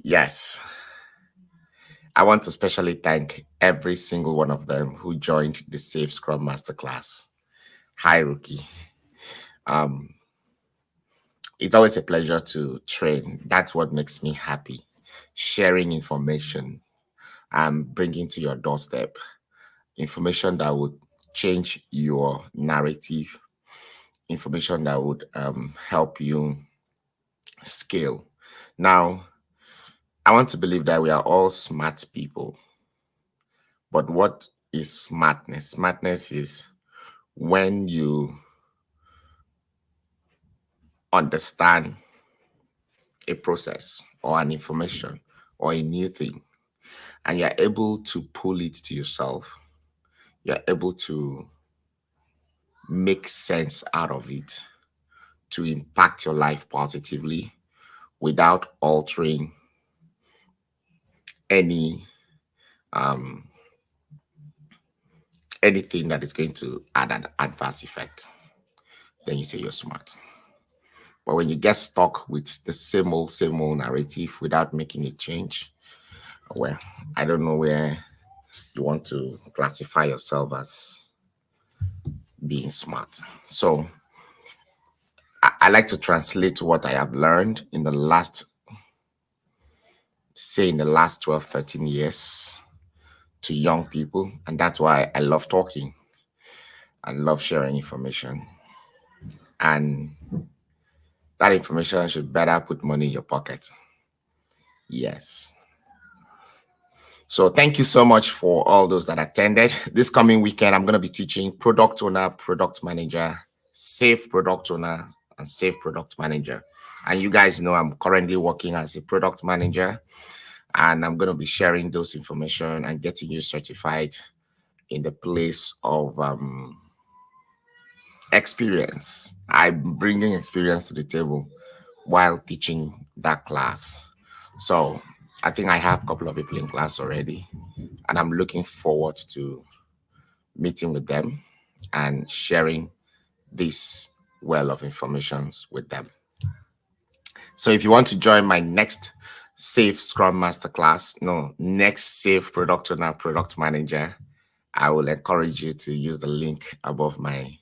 Yes, I want to specially thank every single one of them who joined the Safe Scrum Masterclass. Hi, Rookie. Um, it's always a pleasure to train. That's what makes me happy. Sharing information and bringing to your doorstep information that would change your narrative, information that would help you scale. Now, I want to believe that we are all smart people. But what is smartness? Smartness is when you understand a process or an information or a new thing and you're able to pull it to yourself, you're able to make sense out of it to impact your life positively without altering any um, anything that is going to add an adverse effect. Then you say you're smart. But when you get stuck with the same old narrative without making a change, well, I don't know where you want to classify yourself as being smart. So I like to translate what I have learned in the last, say, in the last 12, 13 years to young people. And that's why I love talking. I love sharing information. And that information should better put money in your pocket. Yes. So thank you so much for all those that attended. This coming weekend, I'm going to be teaching product owner, product manager, safe product owner, and safe product manager. And you guys know I'm currently working as a product manager, and I'm going to be sharing those information and getting you certified in the place of experience. I'm bringing experience to the table while teaching that class. So I think I have a couple of people in class already, and I'm looking forward to meeting with them and sharing this well of information with them. So if you want to join my next Safe Scrum Masterclass, no, next Safe Product Owner, Product Manager, I will encourage you to use the link above my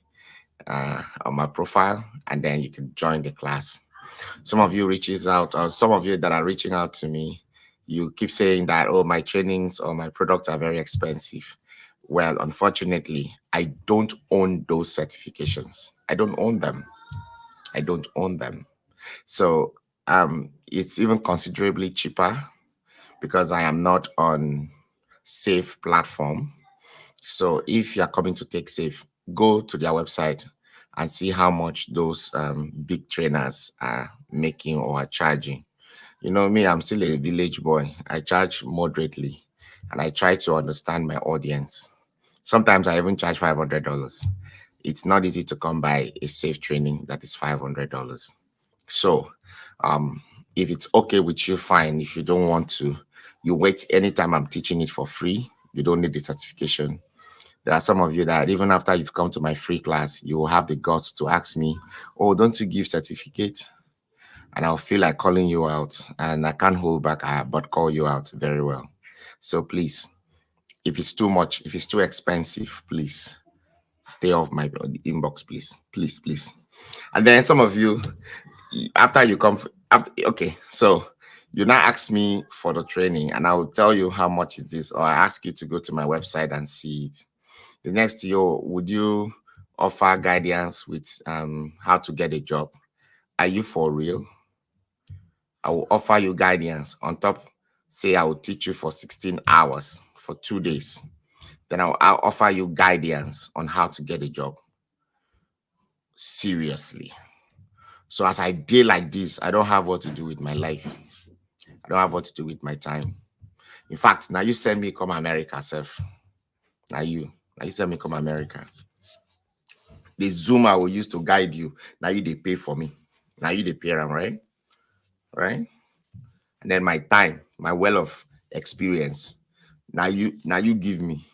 on my profile, and then you can join the class. Some of you reaches out, or some of you that are reaching out to me, you keep saying that, oh, my trainings or my products are very expensive. Well, unfortunately, I don't own those certifications. I don't own them. I don't own them. So it's even considerably cheaper because I am not on Safe platform. So if you're coming to take Safe, go to their website and see how much those big trainers are making or are charging. You know me, I'm still a village boy. I charge moderately and I try to understand my audience. Sometimes I even charge $500. It's not easy to come by a safe training that is $500. So um, if it's okay with you, fine. If you don't want to, you wait anytime I'm teaching it for free. You don't need the certification. There are some of you that even after you've come to my free class, you will have the guts to ask me, oh, don't you give certificate? And I'll feel like calling you out, and I can't hold back, but call you out very well. So please, if it's too much, if it's too expensive, please stay off my inbox, please, please, please. And then some of you, after you come, after, okay, so you now ask me for the training, and I will tell you how much it is, or I ask you to go to my website and see it. The next year, would you offer guidance with how to get a job? Are you for real? I will offer you guidance on top. Say I will teach you for 16 hours for 2 days. Then I'll offer you guidance on how to get a job. Seriously. So as I deal like this, I don't have what to do with my life. I don't have what to do with my time. In fact, now you send me come America, self. Now you send me come America. The Zoom I will use to guide you. Now you they pay for me. Now you they pay them, right? Right? And then my time, my well of experience. Now you give me.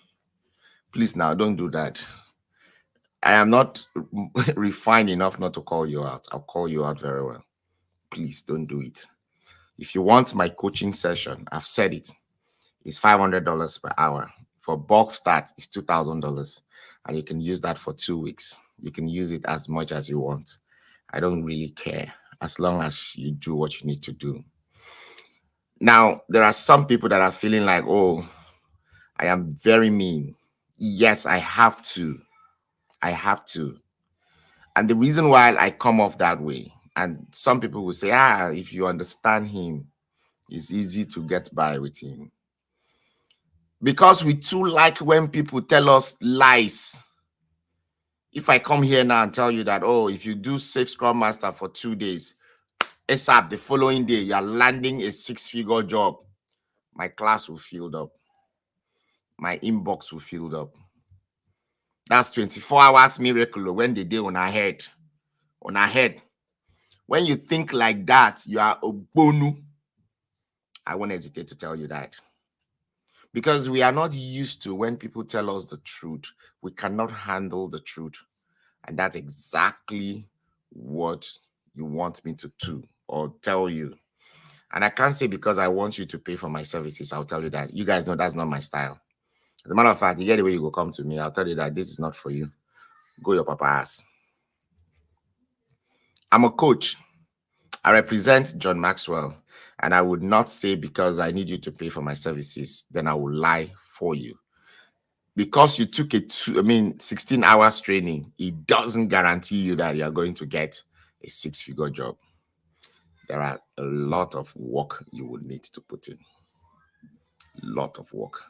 Please now don't do that. I am not refined enough not to call you out. I'll call you out very well. Please don't do it. If you want my coaching session, I've said it, it's $500 per hour. For bulk start, it's $2,000. And you can use that for 2 weeks. You can use it as much as you want. I don't really care as long as you do what you need to do. Now, there are some people that are feeling like, oh, I am very mean. Yes, I have to. I have to. And the reason why I come off that way, and some people will say, if you understand him, it's easy to get by with him. Because we too like when people tell us lies. If I come here now and tell you that, oh, if you do Safe Scrum Master for 2 days, ASAP, the following day, you're landing a 6-figure job, my class will fill up. My inbox will fill up. That's 24 hours miracle when they do on our head. On our head. When you think like that, you are a bonu. I won't hesitate to tell you that. Because we are not used to when people tell us the truth. We cannot handle the truth. And that's exactly what you want me to do or tell you. And I can't say because I want you to pay for my services, I'll tell you that. You guys know that's not my style. As a matter of fact, you get the way you go come to me, I'll tell you that this is not for you. Go your papa ass. I'm a coach. I represent John Maxwell. And I would not say because I need you to pay for my services, then I will lie for you. Because you took 16 hours training, it doesn't guarantee you that you're going to get a 6-figure job. There are a lot of work you will need to put in. A lot of work.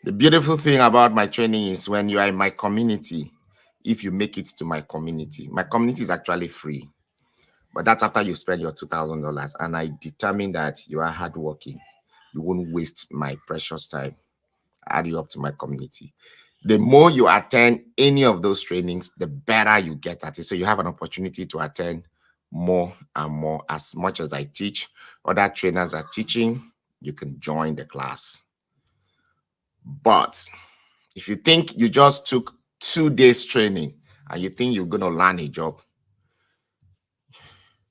The beautiful thing about my training is when you are in my community, if you make it to my community is actually free. But that's after you spend your $2,000. And I determine that you are hardworking. You won't waste my precious time. I add you up to my community. The more you attend any of those trainings, the better you get at it. So you have an opportunity to attend more and more. As much as I teach, other trainers are teaching, you can join the class. But if you think you just took 2 days training and you think you're going to land a job,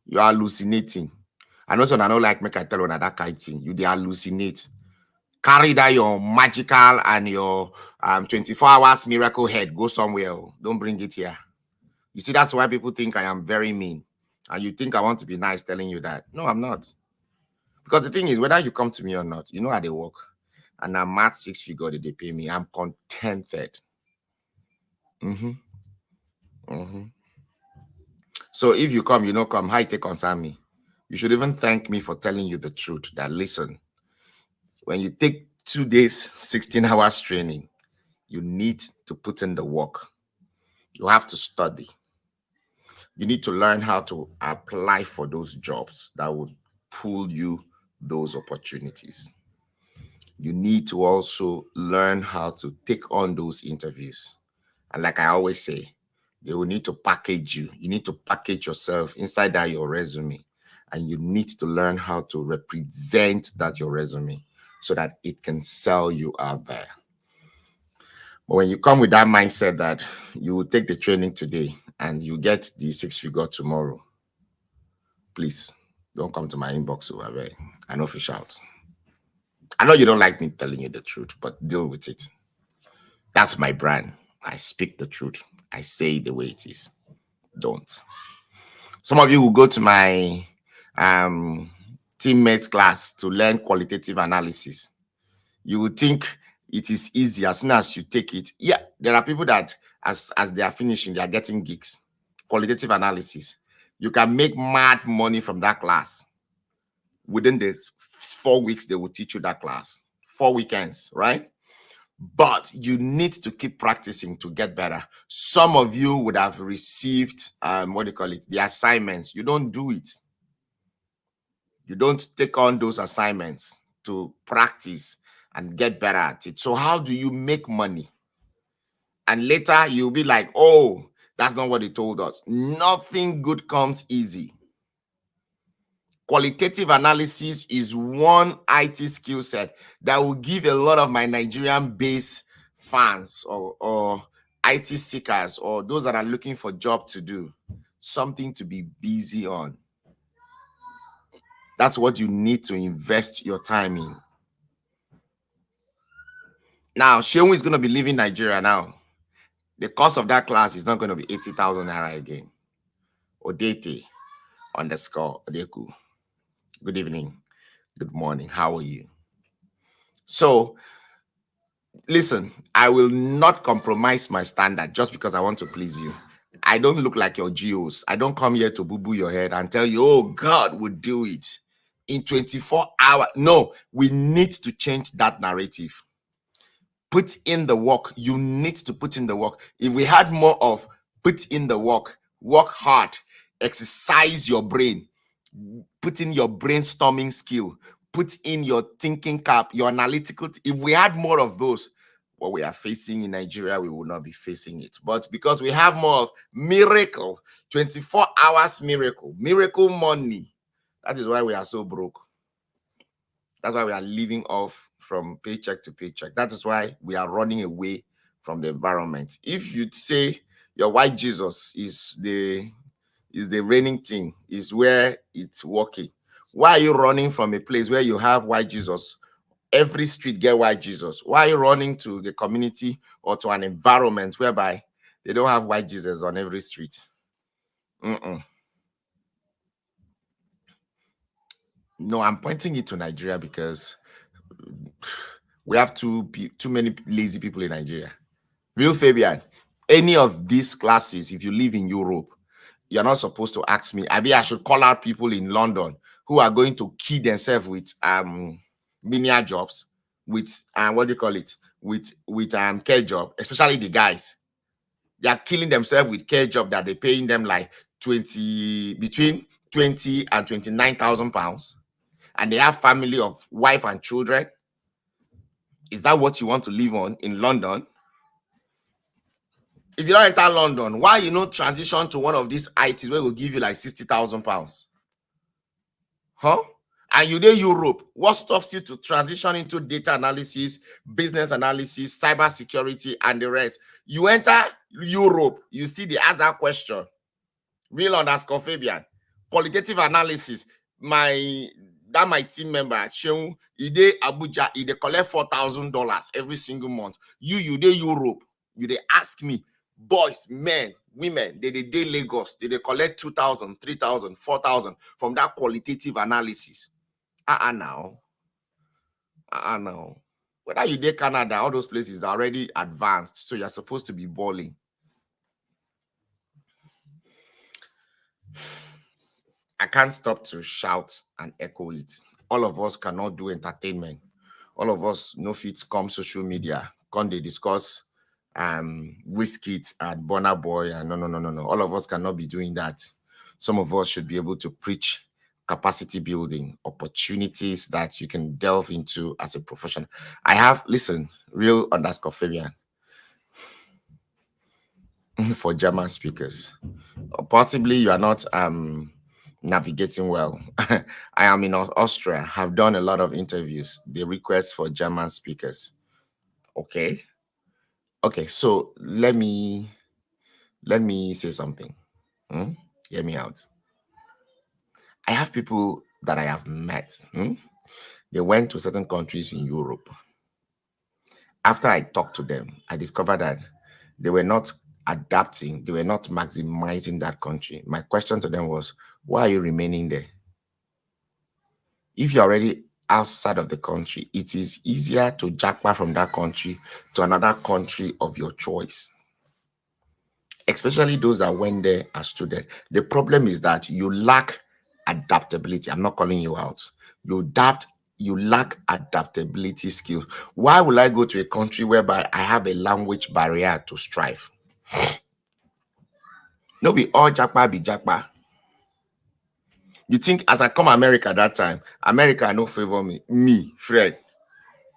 you are hallucinating. And also, I don't like make I tell you that kind of thing. You they hallucinate. Carry that your magical and your 24 hours miracle head. Go somewhere. Don't bring it here. You see, that's why people think I am very mean. And you think I want to be nice telling you that. No, I'm not. Because the thing is, whether you come to me or not, you know how they work. And I'm at 6-figure that they pay me. I'm contented. So if you come, you know, come, how you take concern me? You should even thank me for telling you the truth. That listen, when you take 2 days, 16 hours training, you need to put in the work. You have to study. You need to learn how to apply for those jobs that would pull you those opportunities. You need to also learn how to take on those interviews. And like I always say, they will need to package you. You need to package yourself inside that your resume. And you need to learn how to represent that your resume so that it can sell you out there. But when you come with that mindset that you will take the training today and you get the 6-figure tomorrow, please don't come to my inbox over there. I know fish out. I know you don't like me telling you the truth, but deal with it. That's my brand. I speak the truth. I say the way it is. Don't. Some of you will go to my teammates class to learn qualitative analysis. You would think it is easy as soon as you take it. Yeah, there are people that as they are finishing, they are getting gigs. Qualitative analysis. You can make mad money from that class. Within the 4 weeks, they will teach you that class. 4 weekends, right? But you need to keep practicing to get better. Some of you would have received, the assignments. You don't do it. You don't take on those assignments to practice and get better at it. So how do you make money? And later you'll be like, oh, that's not what they told us. Nothing good comes easy. Qualitative analysis is one IT skill set that will give a lot of my Nigerian-based fans or IT seekers or those that are looking for job to do something to be busy on. That's what you need to invest your time in. Now, Sheung is going to be leaving Nigeria now. The cost of that class is not going to be 80,000 naira again. Odete underscore Odeku. Good evening. Good morning. How are you? So, listen, I will not compromise my standard just because I want to please you. I don't look like your geos. I don't come here to boo-boo your head and tell you, oh, God would do it in 24 hours. No, we need to change that narrative. Put in the work. You need to put in the work. If we had more of put in the work hard, exercise your brain, put in your brainstorming skill, put in your thinking cap, your analytical. If we had more of those, what we are facing in Nigeria, we will not be facing it. But because we have more of miracle, 24 hours miracle money, that is why we are so broke. That's why we are living off from paycheck to paycheck. That is why we are running away from the environment. If you'd say your white Jesus is the reigning thing, is where it's working, why are you running from a place where you have white Jesus? Every street get white Jesus. Why are you running to the community or to an environment whereby they don't have white Jesus on every street? No, I'm pointing it to Nigeria because we have too many lazy people in Nigeria. Real Fabian, any of these classes, if you live in Europe, you're not supposed to ask me. I should call out people in London who are going to kill themselves with menial jobs, with what do you call it? With care job, especially the guys. They are killing themselves with care job that they're paying them like between 20 and 29,000 pounds, and they have family of wife and children. Is that what you want to live on in London? If you don't enter London, why you not transition to one of these ITs where will give you like 60,000 pounds? Huh? And you in Europe, what stops you to transition into data analysis, business analysis, cyber security, and the rest? You enter Europe, you see they ask that question. Real underscore Fabian. Qualitative analysis. My team member, Sheung, he dey Abuja, he dey collect $4,000 every single month. You dey Europe, you dey ask me, boys, men, women, they dey Lagos, they collect 2,000, 3,000, 4,000 from that qualitative analysis. Now. Whether you dey Canada, all those places are already advanced, so you're supposed to be balling. I can't stop to shout and echo it. All of us cannot do entertainment. All of us no fit come social media. Can they discuss Wizkid and Burna Boy? And no. All of us cannot be doing that. Some of us should be able to preach capacity building, opportunities that you can delve into as a professional. Listen, real underscore Fabian. For German speakers. Possibly you are not navigating well. I am in Austria, have done a lot of interviews. They request for German speakers. Okay, so let me say something. Hear me out. I have people that I have met. They went to certain countries in Europe. After I talked to them, I discovered that they were not adapting, they were not maximizing that country. My question to them was, why are you remaining there? If you're already outside of the country, it is easier to jackpot from that country to another country of your choice. Especially those that went there as students. The problem is that you lack adaptability. I'm not calling you out. You lack adaptability skills. Why will I go to a country whereby I have a language barrier to strive? No be all jackpot be jackpot. You think as I come America that time, America no favor me, Fred,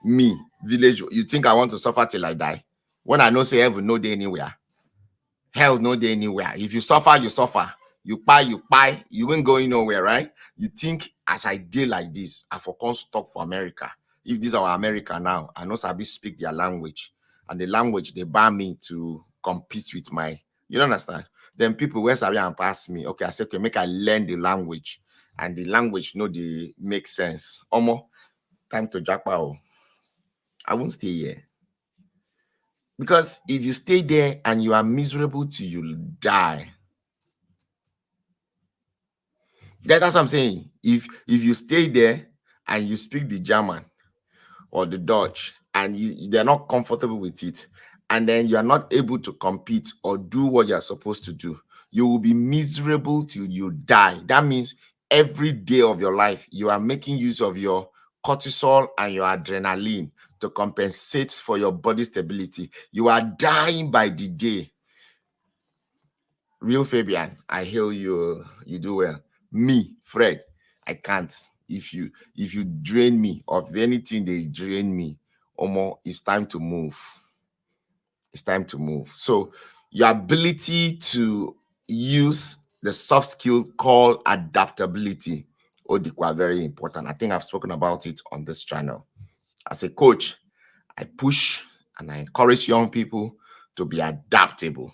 me, village. You think I want to suffer till I die? When I know say heaven no day anywhere. Hell no day anywhere. If you suffer, you suffer. You buy, you ain't going nowhere, right? You think as I deal like this, I for can't stop for America. If this is our America now, I know Sabi speak their language. And the language they ban me to compete with my, you don't understand? Then people where Sabi and pass me, okay, I say, okay, make I learn the language. and the language they make sense. Omo, time to jackpot. I won't stay here. Because if you stay there and you are miserable till you die, that's what I'm saying. If you stay there and you speak the German or the Dutch and they're not comfortable with it, and then you are not able to compete or do what you're supposed to do, you will be miserable till you die. That means every day of your life, you are making use of your cortisol and your adrenaline to compensate for your body stability. You are dying by the day. Real Fabian, I hail you. You do well. Me, Fred, I can't. If you drain me of anything, they drain me. Omo, it's time to move. It's time to move. So your ability to use the soft skill called adaptability, Odikwa, very important. I think I've spoken about it on this channel. As a coach, I push and I encourage young people to be adaptable.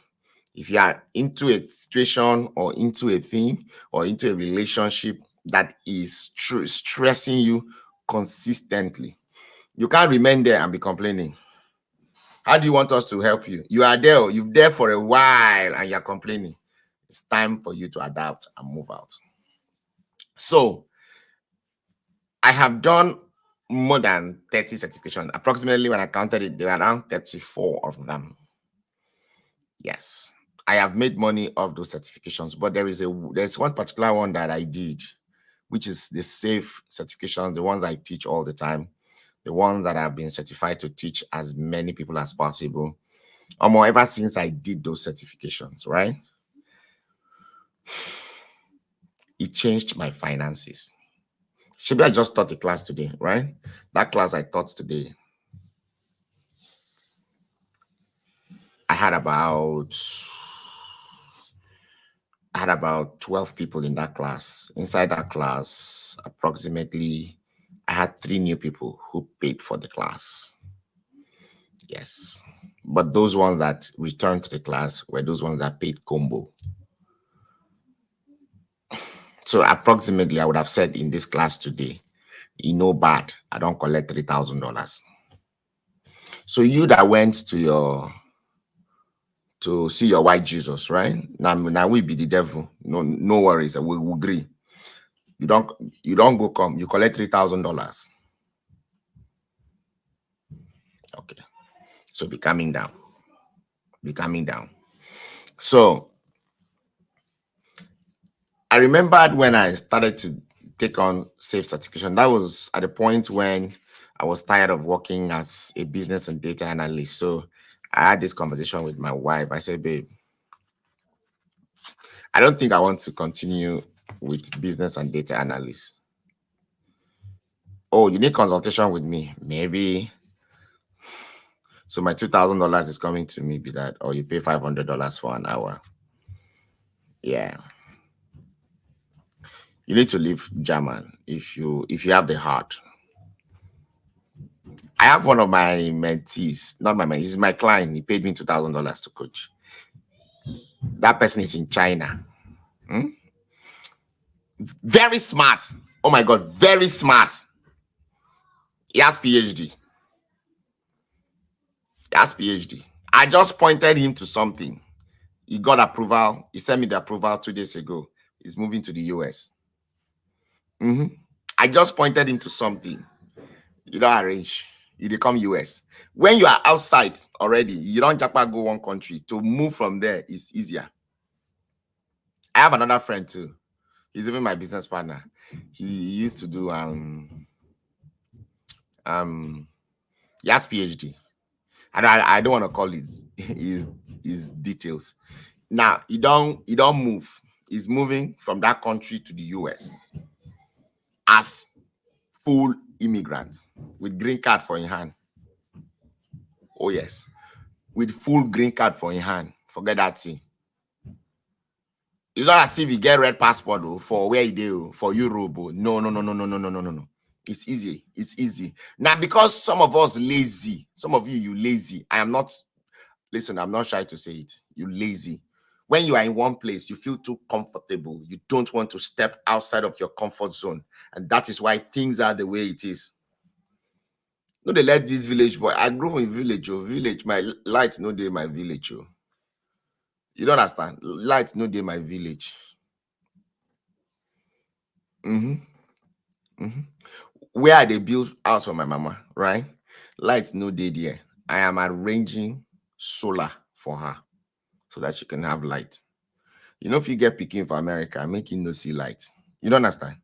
If you are into a situation or into a thing or into a relationship that is stressing you consistently, you can't remain there and be complaining. How do you want us to help you? You are there, you're there for a while and you're complaining. It's time for you to adapt and move out. So I have done more than 30 certifications. Approximately, when I counted it, there were around 34 of them. Yes, I have made money off those certifications, but there's one particular one that I did, which is the SAFE certifications, the ones I teach all the time, the ones that I've been certified to teach as many people as possible. Ever since I did those certifications, right? It changed my finances. Maybe I just taught a class today, right? That class I taught today, I had about 12 people in that class. Inside that class, approximately, I had 3 new people who paid for the class. Yes. But those ones that returned to the class were those ones that paid combo. So approximately, I would have said in this class today, bad, I don't collect $3,000. So you that went to see your white Jesus, right? Now we be the devil. No worries. We'll agree. You don't go come. You collect $3,000. Okay. So be coming down. Be coming down. So I remembered when I started to take on SAFE certification. That was at the point when I was tired of working as a business and data analyst. So I had this conversation with my wife. I said, babe, I don't think I want to continue with business and data analyst. Oh, you need consultation with me? Maybe. So my $2,000 is coming to me, be that, or you pay $500 for an hour. Yeah. You need to leave German if you have the heart. I have one of my mentees, not my mentee, he's my client. He paid me $2,000 to coach. That person is in China. Very smart. Oh my God, very smart. He has PhD. He has PhD. I just pointed him to something. He got approval. He sent me the approval 2 days ago. He's moving to the US. I just pointed him to something. You don't arrange. You become US. When you are outside already, you don't just go one country. To move from there is easier. I have another friend too. He's even my business partner. He used to do he has PhD. And I don't want to call his details. Now he don't move. He's moving from that country to the US as full immigrant with green card for in hand. Oh yes, with full green card for in hand. Forget that thing. It's not as if you get red passport for where you do for Europe. No. It's easy. It's easy. Now, because some of us lazy, some of you lazy. I am not. Listen, I'm not shy to say it. You lazy. When you are in one place, you feel too comfortable. You don't want to step outside of your comfort zone. And that is why things are the way it is. No, they let this village boy. I grew up in village, oh, village. My lights no day my village, oh. You don't understand? Lights no day my village. Mm-hmm. Mm-hmm. Where they build house for my mama, right? Lights no day there. I am arranging solar for her so that she can have light. You know, if you get picking for America, making no see light. You don't understand?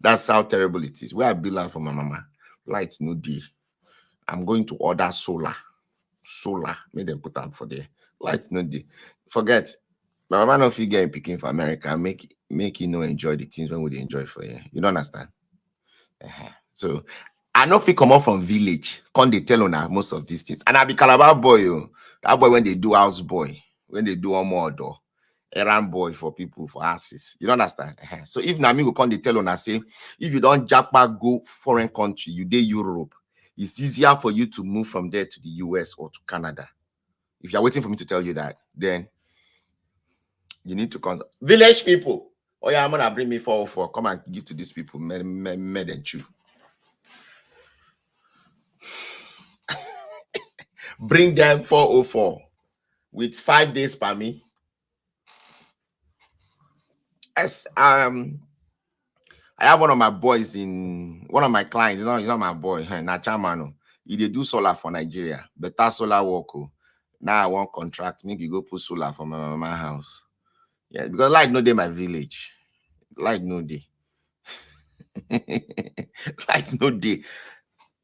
That's how terrible it is. Where I build house for my mama, lights no day. I'm going to order solar. Solar. Make them put them for there. Lights no day. Forget. My mama no fit get picking for America. Make you know enjoy the things when we enjoy for you. You don't understand? So I no fit come up from village. Come they tell on most of these things. And I be Calabar boy. Oh. That boy when they do house boy, when they do more door, errand boy for people for asses. You don't understand? So if Nami will come they tell on say, if you don't japa go foreign country, you dey Europe, it's easier for you to move from there to the US or to Canada. If you're waiting for me to tell you that, then you need to come. Village people. Oh yeah, I'm gonna bring me 404. Come and give to these people. Made and chew. Bring them 404 with 5 days per me. Yes, I have one of my boys in one of my clients. He's not my boy, Nachamano. He dey do solar for Nigeria. Better solar work. Now I want contract. Make you go put solar for my house. Yeah, because light no day my village. Light no day. Light no day.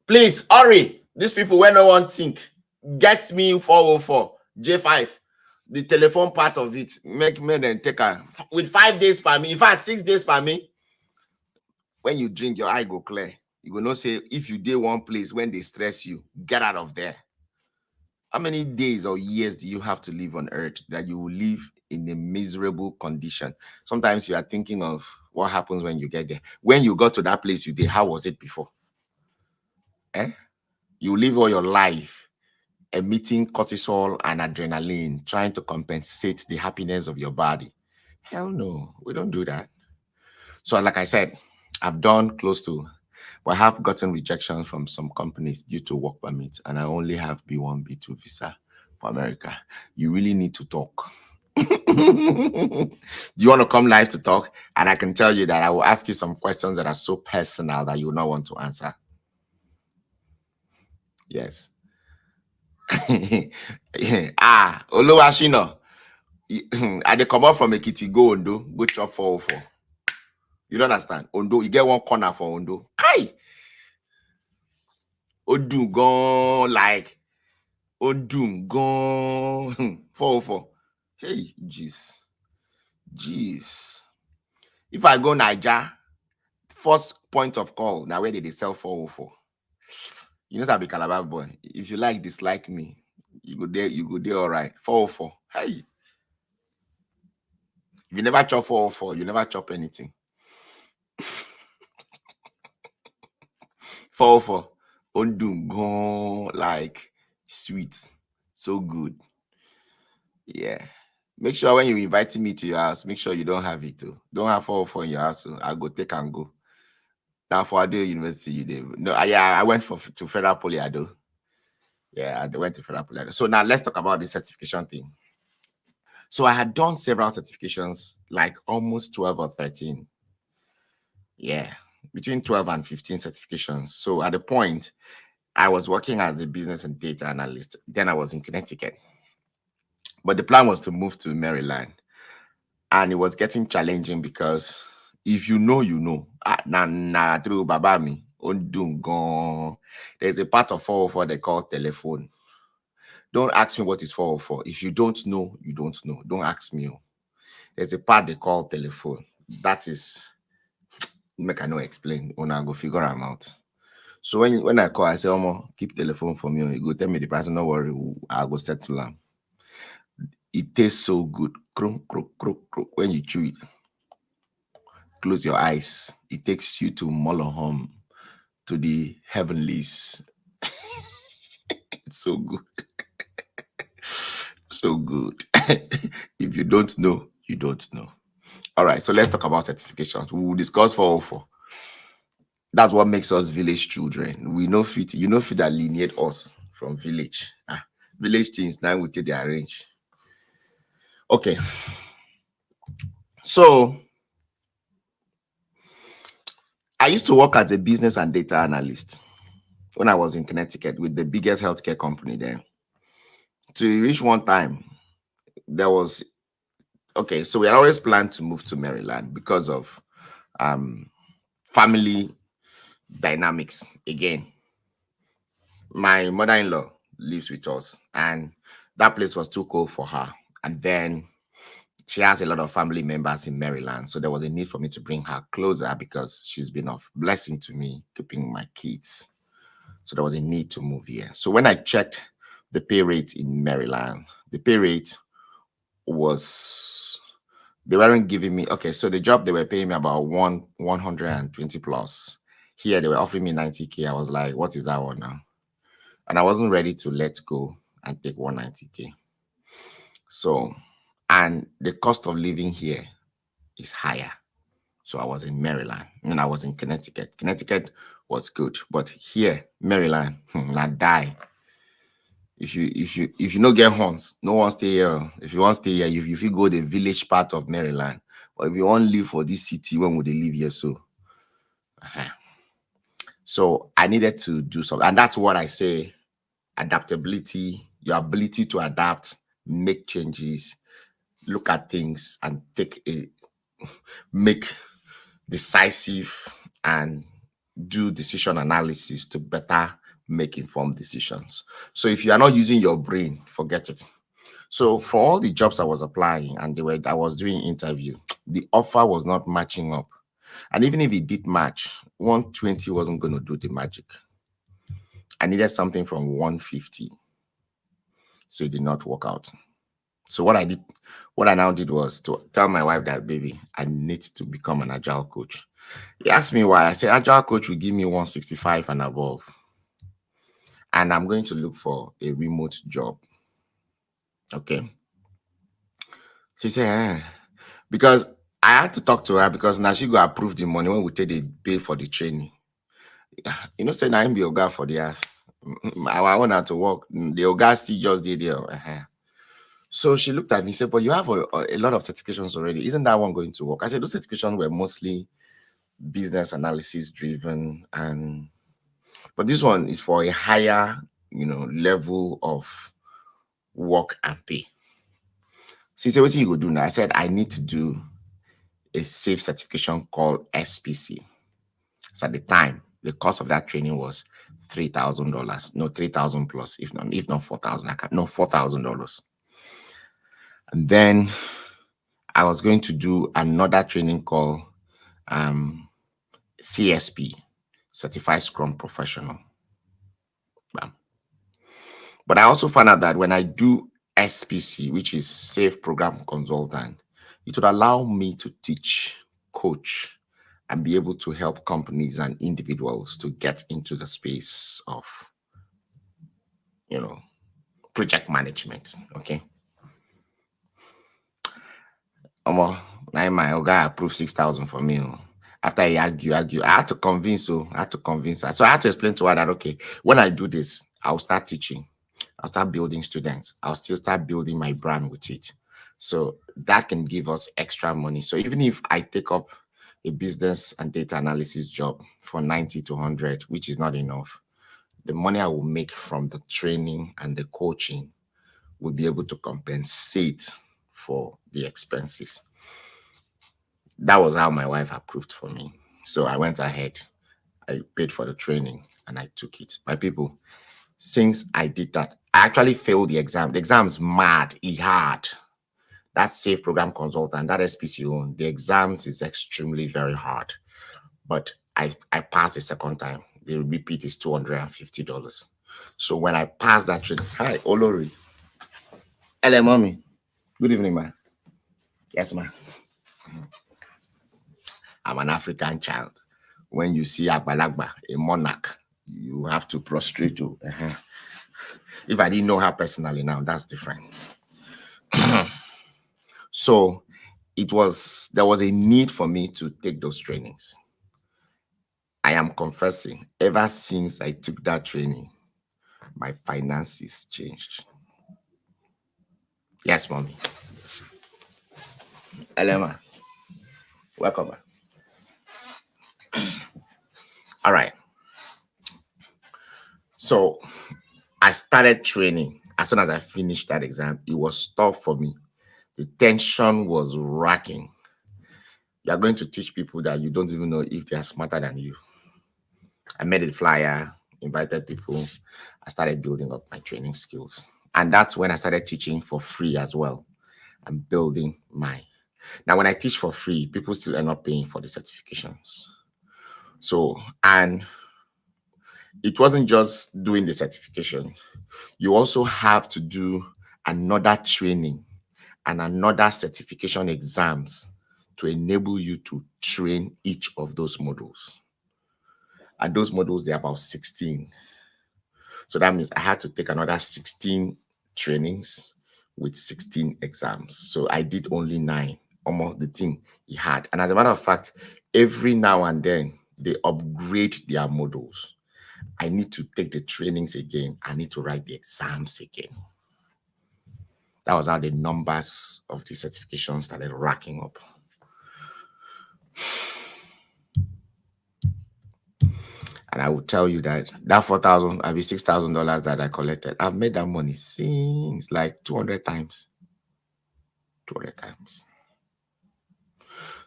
Please hurry. These people when no one think. Get me 404 J5. The telephone part of it. Make me then take her with 5 days for me. In fact, 6 days for me. When you drink, your eye go clear. You go not say if you did one place when they stress you, get out of there. How many days or years do you have to live on earth that you will live in a miserable condition? Sometimes you are thinking of what happens when you get there. When you got to that place you did, how was it before? You live all your life emitting cortisol and adrenaline, trying to compensate the happiness of your body. Hell no, we don't do that. So like I said, I've done close to, I have gotten rejections from some companies due to work permit, and I only have B1, B2 visa for America. You really need to talk. Do you want to come live to talk? And I can tell you that I will ask you some questions that are so personal that you will not want to answer. Yes. Oluwashino. I dey come out from Ekiti go Ondo, go chop 404. You don't understand? Ondo, you get one corner for Ondo. Kai! Odu gone like Odun gone 404. Hey, jeez. If I go Niger, first point of call, now where did they sell 404? You know, I'll be Calabar boy. If you dislike me, you go there, all right. 404. Hey. If you never chop 404, you never chop anything. 404. Odun gone like sweet. So good. Yeah. Make sure when you invite me to your house, make sure you don't have it too. Don't have 404 in your house. So I'll go take and go. Now for Ado University, you did. No, I went to Federal Poly Ado. Yeah, I went to Federal Poly Ado. So now let's talk about the certification thing. So I had done several certifications, like almost 12 or 13. Yeah, between 12 and 15 certifications. So at the point, I was working as a business and data analyst. Then I was in Connecticut. But the plan was to move to Maryland. And it was getting challenging because if you know, you know. Through Babami, there's a part of 404 they call telephone. Don't ask me what is 404. If you don't know, you don't know. Don't ask me. There's a part they call telephone. That is, make I no explain. I go figure them out. So when I call, I say, Omo, keep telephone for me. You go tell me the price. No worry, I'll go settle them. It tastes so good. Croak, croak, croak, croak. When you chew it, close your eyes. It takes you to Molohom, to the heavenlies. It's so good. So good. If you don't know, you don't know. All right, so let's talk about certifications. We will discuss 404. That's what makes us village children. We know fit, you know fit that lineate us from village. Village things now we take the arrange. Okay. So I used to work as a business and data analyst when I was in Connecticut with the biggest healthcare company there. To reach one time, there was okay, so we had always planned to move to Maryland because of family dynamics. Again, my mother-in-law lives with us, and that place was too cold for her. And then she has a lot of family members in Maryland, so there was a need for me to bring her closer because she's been of blessing to me, keeping my kids. So there was a need to move here. So when I checked the pay rate in Maryland, the pay rate was they weren't giving me okay. So the job they were paying me about 120 plus. Here they were offering me 90K. I was like, what is that one now? And I wasn't ready to let go and take 190K. So, and the cost of living here is higher. So I was in Maryland and I was in Connecticut. Connecticut was good, but here, Maryland, I die. If you no get horns, no one stay here. If you want to stay here, if you go the village part of Maryland, or if you want to live for this city, when would they live here? So I needed to do something, and that's what I say: adaptability, your ability to adapt, make changes, look at things, and make decisive and do decision analysis to better make informed decisions. So if you are not using your brain, forget it. So for all the jobs I was applying and I was doing interview, the offer was not matching up. And even if it did match, 120 wasn't going to do the magic. I needed something from 150. So it did not work out. So what I now did was to tell my wife that, baby, I need to become an agile coach. He asked me why. I said, agile coach will give me 165 and above. And I'm going to look for a remote job. Okay. She said, because I had to talk to her because now she go approve the money when we take the bill for the training. You know, say now him be Oga for the ass. I want her to work. The Oga still just did there. So she looked at me and said, but you have a lot of certifications already. Isn't that one going to work? I said, those certifications were mostly business analysis driven, but this one is for a higher, level of work and pay. She said, what do you go do now? I said, I need to do a safe certification called SPC. So at the time, the cost of that training was $3,000. No, 3,000 plus, if not 4,000. $4,000. And then I was going to do another training called CSP, Certified Scrum Professional. But I also found out that when I do SPC, which is Safe Program Consultant, it would allow me to teach, coach, and be able to help companies and individuals to get into the space of, project management. Okay. Now my Oga approved 6,000 for me. After I argue, I had to convince her. So I had to explain to her that, okay, when I do this, I'll start teaching. I'll start building students. I'll still start building my brand with it. So that can give us extra money. So even if I take up a business and data analysis job for 90 to 100, which is not enough, the money I will make from the training and the coaching will be able to compensate for the expenses. That was how my wife approved for me. So I went ahead, I paid for the training, and I took it. My people, since I did that, I actually failed the exam. The exam's mad, hard. That Safe Program Consultant, that SPC one, the exams is extremely very hard. But I passed the second time. The repeat is $250. So when I passed that training, hi, Olori. Hello, mommy. Good evening, ma. Yes, ma. I'm an African child. When you see Agbalagba, a monarch, you have to prostrate to. If I didn't know her personally now, that's different. So there was a need for me to take those trainings. I am confessing, ever since I took that training, my finances changed. Yes, mommy. Elema, welcome back. All right. So I started training. As soon as I finished that exam, it was tough for me. The tension was racking. You are going to teach people that you don't even know if they are smarter than you. I made a flyer, invited people. I started building up my training skills. And that's when I started teaching for free as well. I'm building my. Now, when I teach for free, people still end up paying for the certifications. So, and it wasn't just doing the certification. You also have to do another training and another certification exams to enable you to train each of those modules. And those modules, they're about 16. So that means I had to take another 16 trainings with 16 exams. So I did only 9, almost the thing he had. And as a matter of fact, every now and then they upgrade their modules. I need to take the trainings again. I need to write the exams again. That was how the numbers of the certifications started racking up. And I will tell you that $4,000, I mean $6,000 that I collected, I've made that money since like 200 times. 200 times.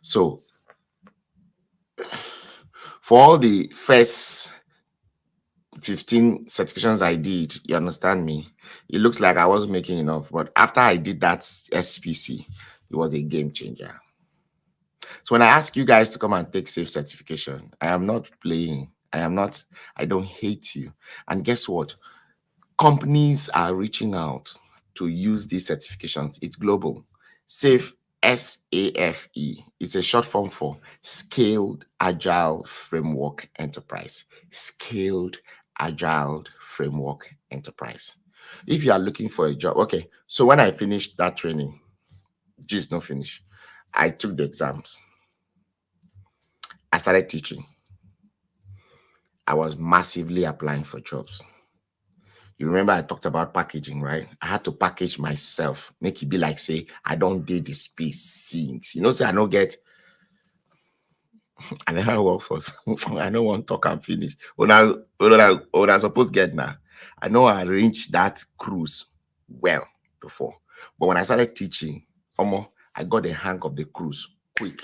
So for all the first 15 certifications I did, you understand me? It looks like I wasn't making enough. But after I did that SPC, it was a game changer. So when I ask you guys to come and take SAFE certification, I am not playing. I don't hate you. And guess what? Companies are reaching out to use these certifications. It's global. SAFE, SAFE. It's a short form for Scaled Agile Framework Enterprise. Scaled Agile Framework Enterprise. If you are looking for a job, okay. So when I finished that training, just no finish. I took the exams. I started teaching. I was massively applying for jobs. You remember I talked about packaging, right? I had to package myself, make it be like, say, I don't did the space since. You know, say I don't get, I never work for, I don't want to talk and finish. When I supposed to get now, I know I arranged that cruise well before. But when I started teaching, I got the hang of the cruise quick.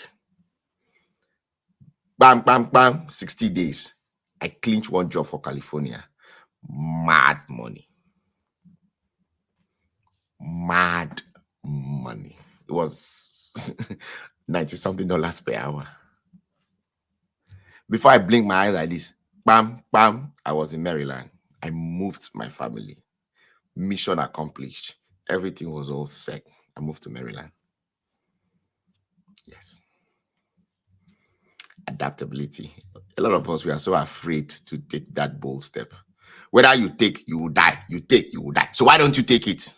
Bam, bam, bam, 60 days. I clinched one job for California. Mad money. Mad money. It was 90 something dollars per hour. Before I blink my eyes like this, bam, bam, I was in Maryland. I moved my family. Mission accomplished. Everything was all set. I moved to Maryland. Yes. Adaptability. A lot of us, we are so afraid to take that bold step. Whether you take, you will die. You take, you will die. So why don't you take it?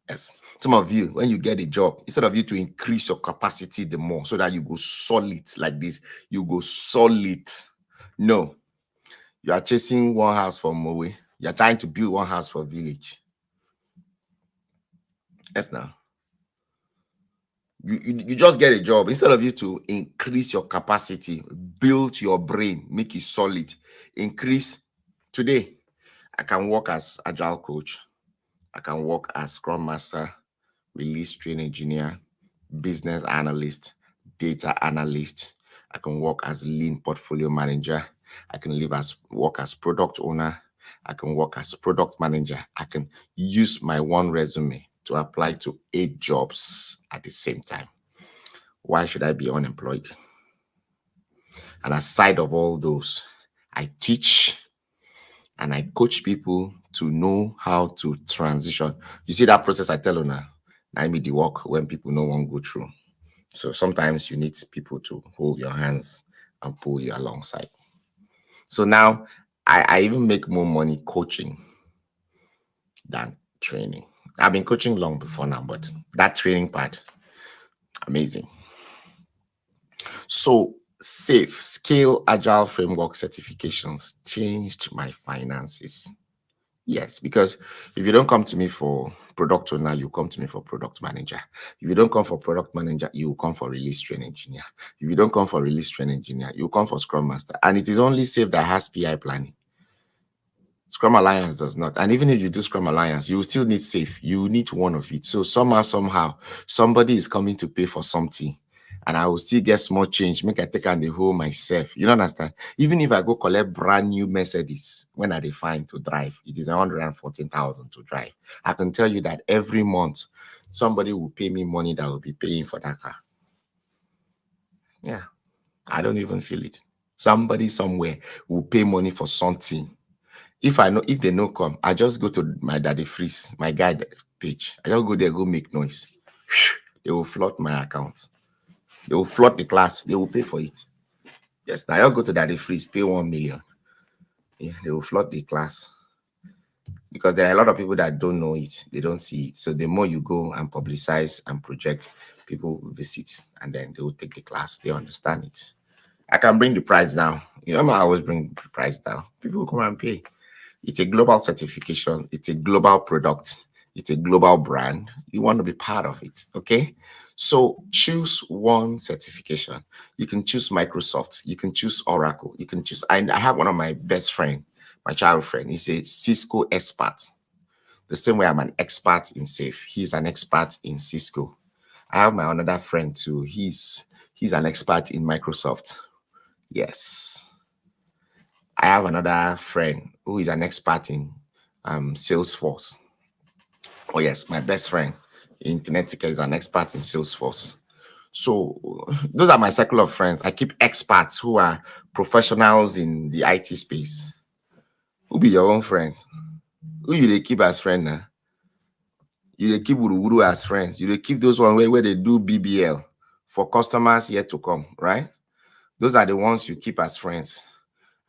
Yes. Some of you, when you get a job, instead of you to increase your capacity the more so that you go solid like this, you go solid. No. You are chasing one house for Mowe. You are trying to build one house for village. Yes, now. You just get a job. Instead of you to increase your capacity, build your brain, make it solid, increase. Today, I can work as agile coach. I can work as scrum master, release train engineer, business analyst, data analyst. I can work as lean portfolio manager. I can work as product owner. I can work as product manager. I can use my one resume to apply to 8 jobs at the same time. Why should I be unemployed? And aside of all those, I teach and I coach people to know how to transition. You see that process I tell you now? I mean the work when people no one go through. So sometimes you need people to hold your hands and pull you alongside. So now I even make more money coaching than training. I've been coaching long before now, but that training part, amazing. So, safe scale agile framework certifications changed my finances. Yes, because if you don't come to me for product owner, you come to me for product manager. If you don't come for product manager, you will come for release train engineer. If you don't come for release train engineer, you come for scrum master. And it is only safe that has PI planning. Scrum Alliance does not. And even if you do Scrum Alliance, you will still need safe. You need one of it. So somehow, somebody is coming to pay for something. And I will still get small change. Make I take on the whole myself. You don't understand? Even if I go collect brand new Mercedes when I define to drive, it is 114,000 to drive. I can tell you that every month, somebody will pay me money that will be paying for that car. Yeah. I don't even feel it. Somebody somewhere will pay money for something. If they no come, I just go to my daddy freeze, my guide page. I just go there, go make noise. They will flood my account. They will flood the class. They will pay for it. Yes, now I'll go to daddy freeze, pay 1 million. Yeah, they will flood the class. Because there are a lot of people that don't know it. They don't see it. So the more you go and publicize and project, people will visit and then they will take the class. They understand it. I can bring the price down. You know, I always bring the price down. People will come and pay. It's a global certification. It's a global product. It's a global brand. You want to be part of it. Okay. So choose one certification. You can choose Microsoft. You can choose Oracle. You can choose. I have one of my best friend, my child friend. He's a Cisco expert. The same way I'm an expert in Safe. He's an expert in Cisco. I have my another friend too. He's an expert in Microsoft. Yes. I have another friend who is an expert in Salesforce. Oh, yes, my best friend in Connecticut is an expert in Salesforce. So those are my circle of friends. I keep experts who are professionals in the IT space. Who be your own friends? Who you they keep as friend now? You they keep Wuru as friends. You they keep those ones where they do BBL for customers yet to come, right? Those are the ones you keep as friends.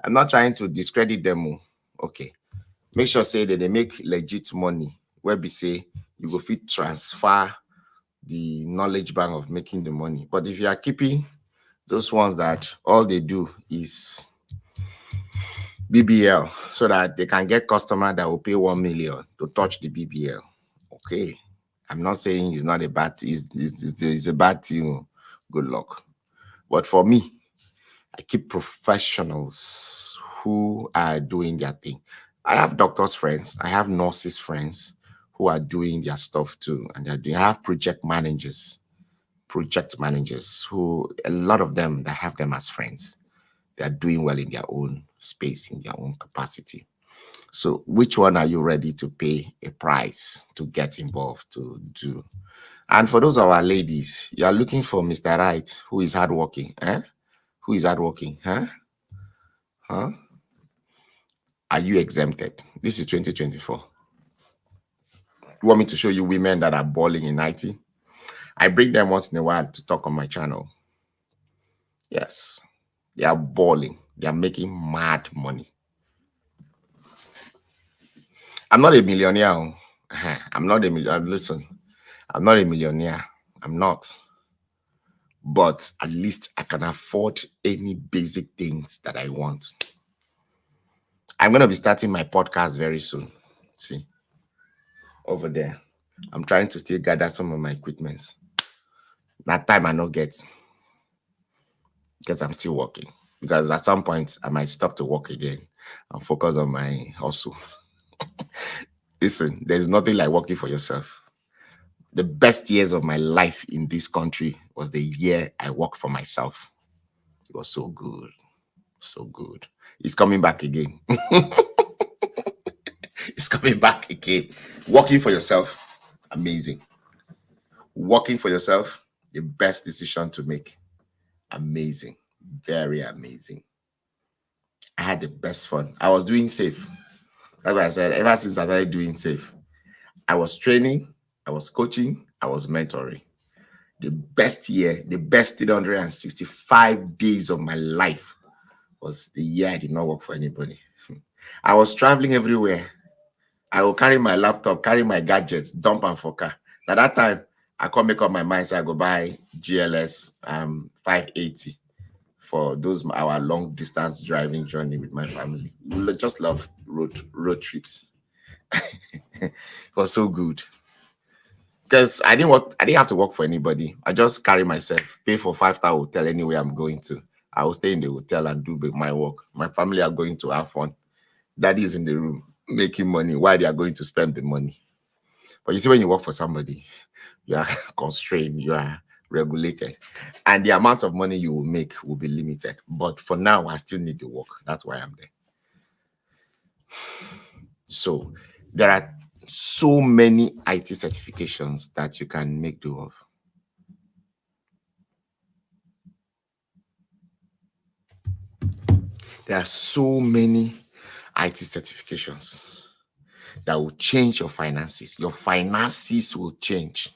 I'm not trying to discredit them. Okay. Make sure say that they make legit money where we say you go fit transfer the knowledge bank of making the money. But if you are keeping those ones that all they do is BBL so that they can get customer that will pay 1 million to touch the BBL. Okay. I'm not saying it's not a bad it's a bad thing. Good luck. But for me, I keep professionals who are doing their thing. I have doctors friends, I have nurses friends who are doing their stuff too. And I have project managers who, a lot of them that have them as friends. They are doing well in their own space, in their own capacity. So which one are you ready to pay a price to get involved to do? And for those of our ladies, you are looking for Mr. Right, who is hardworking, eh? Who is hardworking, huh? Huh? Are you exempted? This is 2024. You want me to show you women that are balling in IT? I bring them once in a while to talk on my channel. Yes, they are balling. They are making mad money. I'm not a millionaire. I'm not a millionaire. Listen, I'm not a millionaire. I'm not. But at least I can afford any basic things that I want. I'm going to be starting my podcast very soon. See, over there. I'm trying to still gather some of my equipments. That time I not get because I'm still working. Because at some point I might stop to work again and focus on my hustle. Listen, there's nothing like working for yourself. The best years of my life in this country was the year I worked for myself. It was so good. So good. It's coming back again. It's coming back again. Working for yourself, amazing. Working for yourself, the best decision to make. Amazing. Very amazing. I had the best fun. I was doing safe. That's what I said. Ever since I started doing safe, I was training, I was coaching, I was mentoring. The best year, the best 365 days of my life was the year I did not work for anybody. I was traveling everywhere. I will carry my laptop, carry my gadgets, dump am for car. Now that time, I can't make up my mind, so I go buy GLS 580 for those our long distance driving journey with my family. We just love road trips. It was so good because I didn't work. I didn't have to work for anybody. I just carry myself, pay for 5-star hotel anywhere I'm going to. I will stay in the hotel and do my work. My family are going to have fun. Daddy is in the room making money while they are going to spend the money. But you see, when you work for somebody, you are constrained, you are regulated, and the amount of money you will make will be limited. But for now, I still need to work. That's why I'm there. So there are so many IT certifications that you can make do of. There are so many IT certifications that will change your finances. Your finances will change.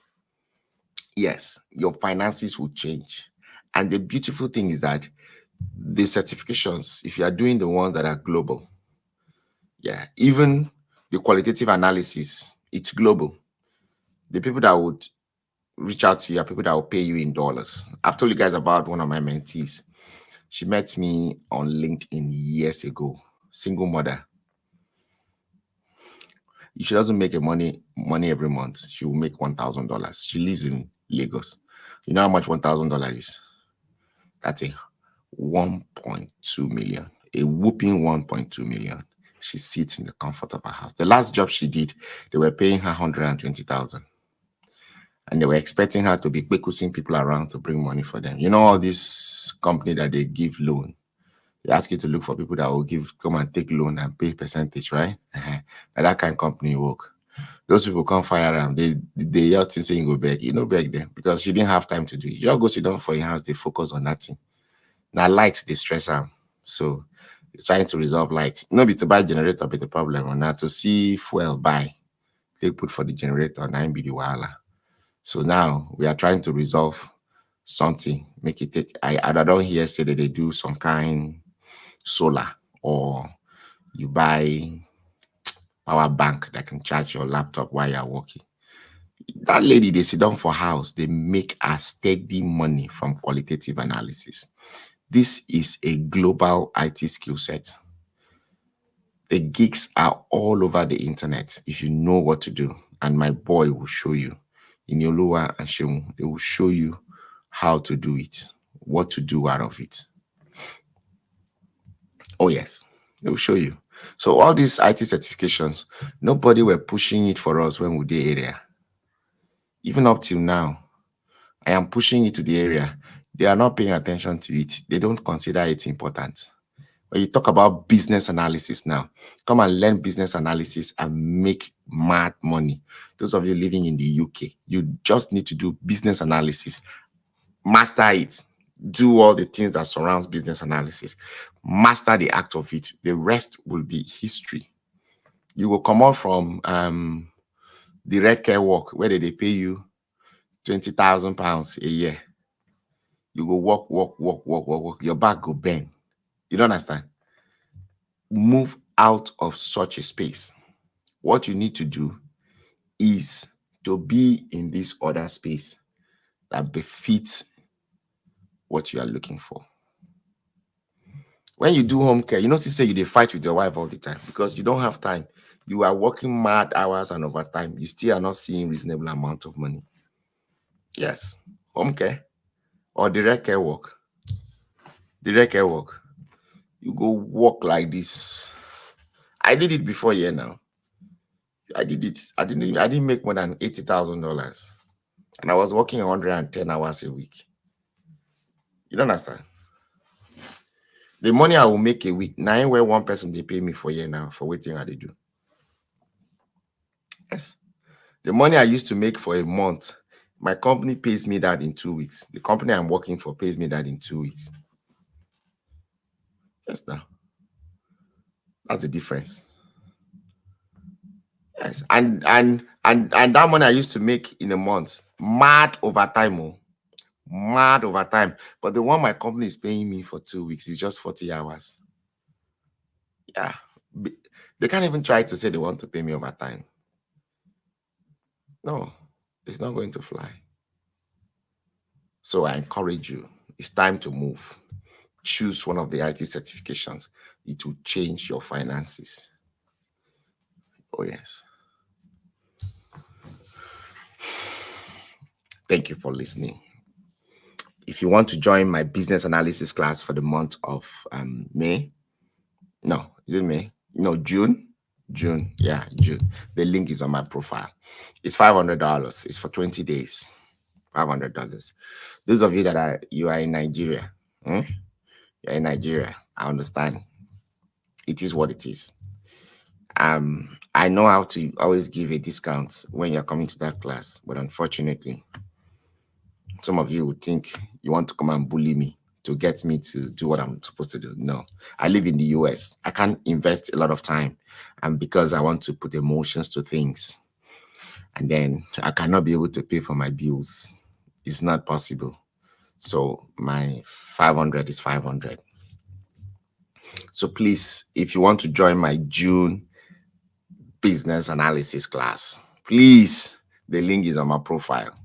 Yes, your finances will change. And the beautiful thing is that the certifications, if you are doing the ones that are global, yeah, even the qualitative analysis, it's global. The people that would reach out to you are people that will pay you in dollars. I've told you guys about one of my mentees. She met me on LinkedIn years ago, single mother. She doesn't make money every month. She will make $1,000. She lives in Lagos. You know how much $1,000 is? That's a 1.2 million, a whooping 1.2 million. She sits in the comfort of her house. The last job she did, they were paying her 120,000. And they were expecting her to be quickly people around to bring money for them. You know, all this company that they give loan, they ask you to look for people that will come and take loan and pay percentage, right? And that kind of company work. Those people can't fire them. They just think saying go beg. You know, beg them because she didn't have time to do it. You just go sit down for your house, they focus on that thing. Now lights, they stress them. So it's trying to resolve lights. No be to buy generator be the problem, or not to see fuel buy. They put for the generator, and be the wahala. So now we are trying to resolve something, make it take. I don't hear say that they do some kind solar, or you buy power bank that can charge your laptop while you're working. That lady, they sit down for house, they make a steady money from qualitative analysis. This is a global IT skill set. The gigs are all over the internet if you know what to do. And my boy will show you. In Yoluwa and Shemu, they will show you how to do it, what to do out of it. Oh, yes, they will show you. So all these IT certifications, nobody were pushing it for us when we did area. Even up till now, I am pushing it to the area. They are not paying attention to it. They don't consider it important. When you talk about business analysis now, come and learn business analysis and make mad money. Those of you living in the UK, you just need to do business analysis. Master it. Do all the things that surrounds business analysis. Master the act of it. The rest will be history. You will come out from the red care work where they pay you £20,000 a year. You go work. Your back go bend. You don't understand? Move out of such a space. What you need to do is to be in this other space that befits what you are looking for. When you do home care, you know, say you fight with your wife all the time because you don't have time. You are working mad hours and overtime. You still are not seeing reasonable amount of money. Yes, home care or direct care work. Direct care work. You go work like this. I did it before here now. I did it. I didn't make more than $80,000. And I was working 110 hours a week. You don't understand? The money I will make a week, now where one person they pay me for year now for waiting how they do. Yes. The money I used to make for a month, my company pays me that in 2 weeks. The company I'm working for pays me that in 2 weeks. Yes, now. That's the difference. Yes. And that money I used to make in a month, mad overtime. Oh. Mad overtime. But the one my company is paying me for 2 weeks is just 40 hours. Yeah. They can't even try to say they want to pay me overtime. No, it's not going to fly. So I encourage you, it's time to move. Choose one of the IT certifications. It will change your finances. Oh, yes. Thank you for listening. If you want to join my business analysis class for the month of May, no, is it May? No, June. June, yeah, June. The link is on my profile. It's $500. It's for 20 days. $500. Those of you that are in Nigeria, you're in Nigeria, I understand. It is what it is. I know how to always give a discount when you're coming to that class, but unfortunately, some of you would think you want to come and bully me to get me to do what I'm supposed to do. No, I live in the US. I can't invest a lot of time, and because I want to put emotions to things, and then I cannot be able to pay for my bills. It's not possible. So my 500 is 500. So please, if you want to join my June business analysis class, please, the link is on my profile.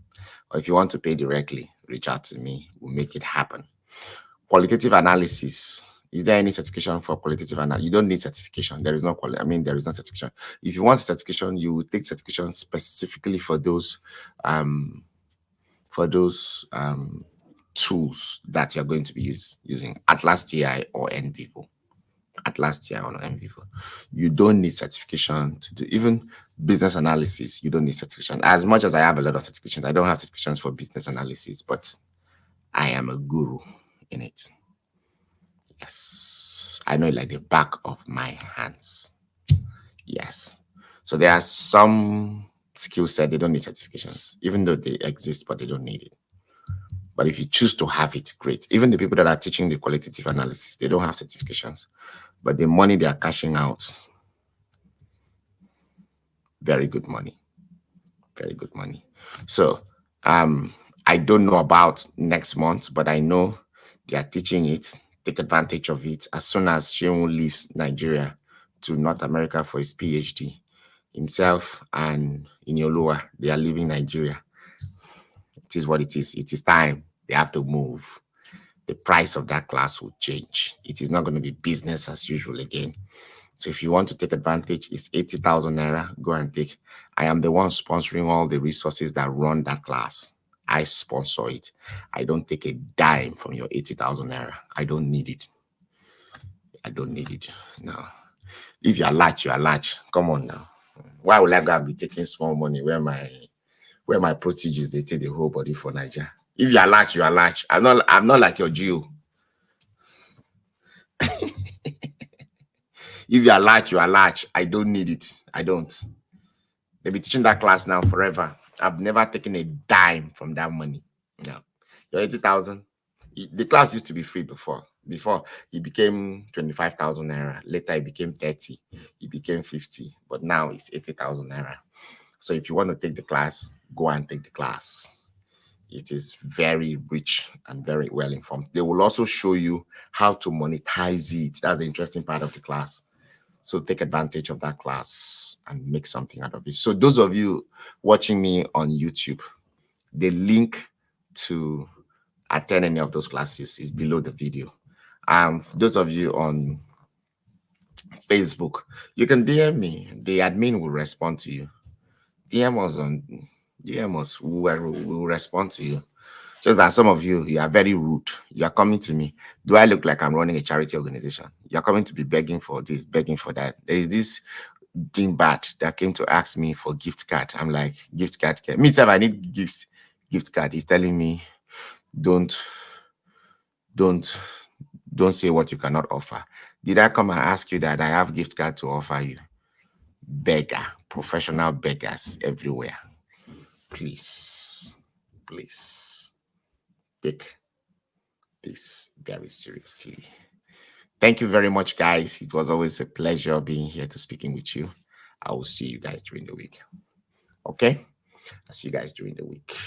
Or if you want to pay directly, reach out to me. We'll make it happen. Qualitative analysis. Is there any certification for qualitative analysis? You don't need certification. There is no there is no certification. If you want certification, you will take certification specifically for those tools that you're going to be using Atlas TI or NVivo. Atlas TI or NVivo. You don't need certification to do even business analysis. You don't need certification. As much as I have a lot of certifications, I don't have certifications for business analysis, but I am a guru in it. Yes, I know it like the back of my hands. Yes. So there are some skill set they don't need certifications, even though they exist, but they don't need it. But if you choose to have it, great. Even the people that are teaching the qualitative analysis, they don't have certifications, but the money they are cashing out, very good money. Very good money. So I don't know about next month, but I know they are teaching it. Take advantage of it. As soon as Sheung leaves Nigeria to North America for his PhD, himself and Inyolua, they are leaving Nigeria. It is what it is. It is time. They have to move. The price of that class will change. It is not going to be business as usual again. So if you want to take advantage, it's 80,000 naira. Go and take. I am the one sponsoring all the resources that run that class. I sponsor it. I don't take a dime from your 80,000 naira. I don't need it. I don't need it. No. If you are large, you are large. Come on now. Why would I go and be taking small money where my proteges they take the whole body for Nigeria? If you are large, you are large. I'm not like your Jew. If you are large, you are large. I don't need it. I don't. They'll be teaching that class now forever. I've never taken a dime from that money. No. Your 80,000. The class used to be free before. Before it became 25,000 naira. Later it became 30. It became 50. But now it's 80,000 naira. So if you want to take the class, go and take the class. It is very rich and very well informed. They will also show you how to monetize it. That's the interesting part of the class. So take advantage of that class and make something out of it. So those of you watching me on YouTube, the link to attend any of those classes is below the video. Those of you on Facebook, you can DM me. The admin will respond to you. DM us, we will respond to you. Just that some of you are very rude. You are coming to me. Do I look like I'm running a charity organization? You're coming to be begging for this, begging for that. There is this dingbat that came to ask me for gift card. I'm like, gift card? Me too, I need gift card. He's telling me, don't say what you cannot offer. Did I come and ask you that I have gift card to offer you? Beggar, professional beggars everywhere. Please take this very seriously. Thank you very much, guys. It was always a pleasure being here to speaking with you. I will see you guys during the week. Okay? I'll see you guys during the week.